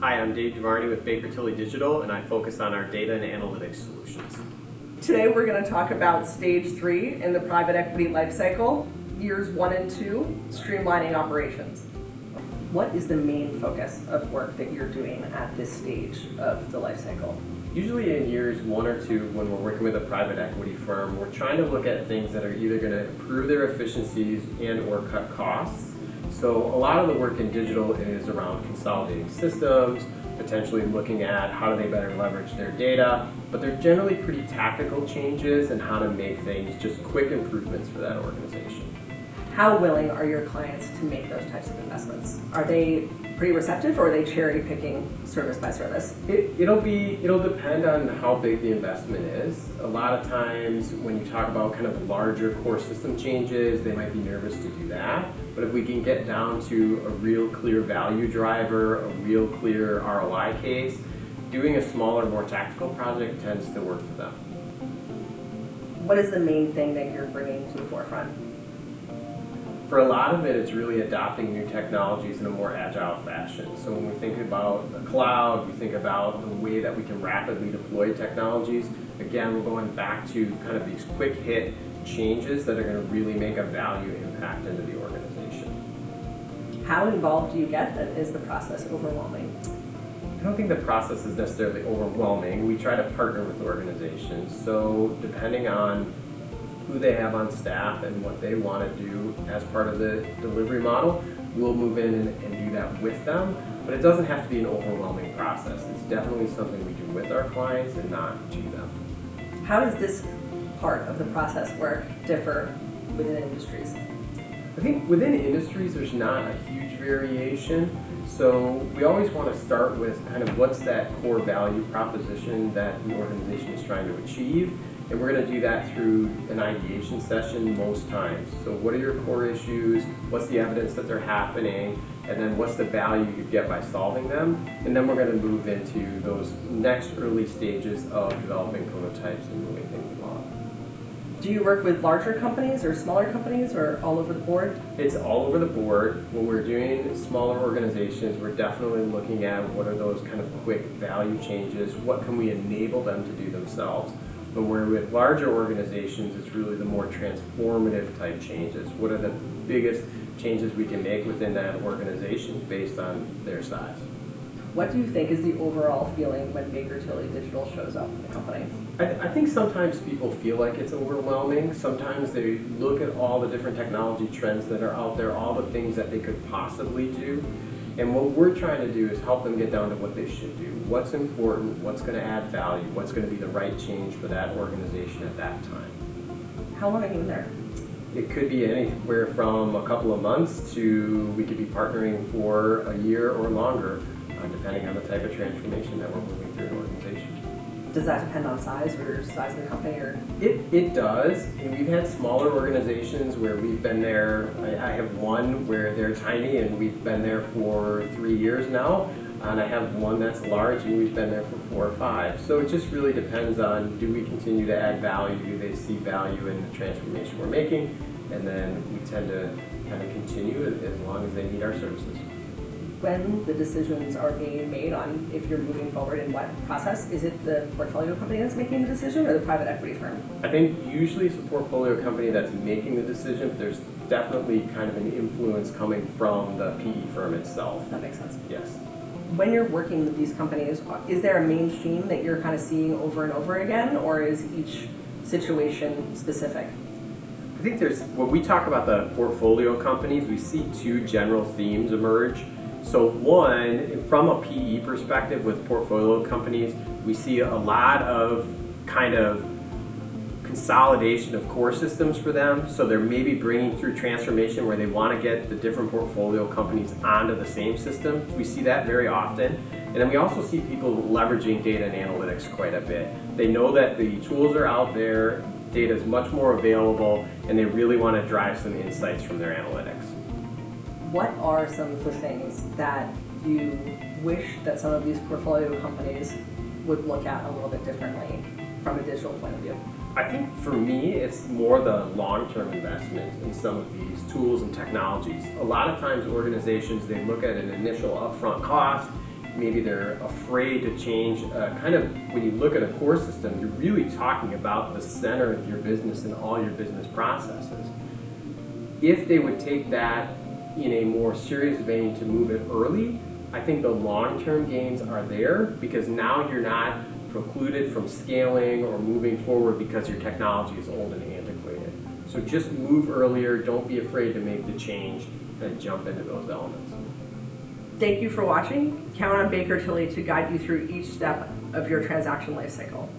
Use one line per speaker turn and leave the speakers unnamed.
Hi, I'm DuVarney with Baker Tilly Digital, and I focus on our data and analytics solutions.
Today we're going to talk about stage 3 in the private equity lifecycle, years 1 and 2, streamlining operations. What is the main focus of work that you're doing at this stage of the lifecycle?
Usually in years 1 or 2, when we're working with a private equity firm, we're trying to look at things that are either going to improve their efficiencies and or cut costs. So a lot of the work in digital is around consolidating systems, potentially looking at how do they better leverage their data, but they're generally pretty tactical changes and how to make things just quick improvements for that organization.
How willing are your clients to make those types of investments? Are they pretty receptive, or are they cherry picking service by service?
It'll depend on how big the investment is. A lot of times when you talk about kind of larger core system changes, they might be nervous to do that. But if we can get down to a real clear value driver, a real clear ROI case, doing a smaller, more tactical project tends to work for them.
What is the main thing that you're bringing to the forefront?
For a lot of it, it's really adopting new technologies in a more agile fashion. So when we think about the cloud, we think about the way that we can rapidly deploy technologies. Again, we're going back to kind of these quick hit changes that are going to really make a value impact into the organization.
How involved do you get, and is the process overwhelming?
I don't think the process is necessarily overwhelming. We try to partner with organizations. So depending on who they have on staff and what they want to do as part of the delivery model, we'll move in and do that with them. But it doesn't have to be an overwhelming process. It's definitely something we do with our clients and not to them.
How does this part of the process work differ within industries?
I think within industries there's not a huge variation. So we always want to start with kind of what's that core value proposition that the organization is trying to achieve. And we're going to do that through an ideation session most times. So what are your core issues? What's the evidence that they're happening? And then what's the value you get by solving them? And then we're going to move into those next early stages of developing prototypes and moving things along.
Do you work with larger companies or smaller companies, or all over the board?
It's all over the board. When we're doing smaller organizations, we're definitely looking at what are those kind of quick value changes? What can we enable them to do themselves? But where with larger organizations, it's really the more transformative type changes. What are the biggest changes we can make within that organization based on their size?
What do you think is the overall feeling when Baker Tilly Digital shows up in the company?
I think sometimes people feel like it's overwhelming. Sometimes they look at all the different technology trends that are out there, all the things that they could possibly do. And what we're trying to do is help them get down to what they should do. What's important, what's going to add value, what's going to be the right change for that organization at that time.
How long are you in there?
It could be anywhere from a couple of months to we could be partnering for a year or longer, depending on the type of transformation that we're moving through an organization.
Does that depend on size or size of the company? Or
It does. And we've had smaller organizations where we've been there. I have one where they're tiny and we've been there for 3 years now. And I have one that's large and we've been there for 4 or 5. So it just really depends on, do we continue to add value? Do they see value in the transformation we're making? And then we tend to kind of continue as long as they need our services.
when the decisions are being made on if you're moving forward in what process, is it the portfolio company that's making the decision or the private equity firm?
I think usually it's a portfolio company that's making the decision, but there's definitely kind of an influence coming from the PE firm itself.
That makes sense.
Yes.
When you're working with these companies, is there a main theme that you're kind of seeing over and over again, or is each situation specific?
I think when we talk about the portfolio companies, we see two general themes emerge. So one, from a PE perspective with portfolio companies, we see a lot of kind of consolidation of core systems for them. So they're maybe bringing through transformation where they want to get the different portfolio companies onto the same system. We see that very often. And then we also see people leveraging data and analytics quite a bit. They know that the tools are out there, data is much more available, and they really want to drive some insights from their analytics.
What are some of the things that you wish that some of these portfolio companies would look at a little bit differently from a digital point of view?
I think for me, it's more the long-term investment in some of these tools and technologies. A lot of times organizations, they look at an initial upfront cost maybe they're afraid to change. Kind of when you look at a core system, you're really talking about the center of your business and all your business processes. If they would take that in a more serious vein to move it early, I think the long-term gains are there, because now you're not precluded from scaling or moving forward because your technology is old and antiquated. So just move earlier, don't be afraid to make the change and jump into those elements.
Thank you for watching. Count on Baker Tilly to guide you through each step of your transaction lifecycle.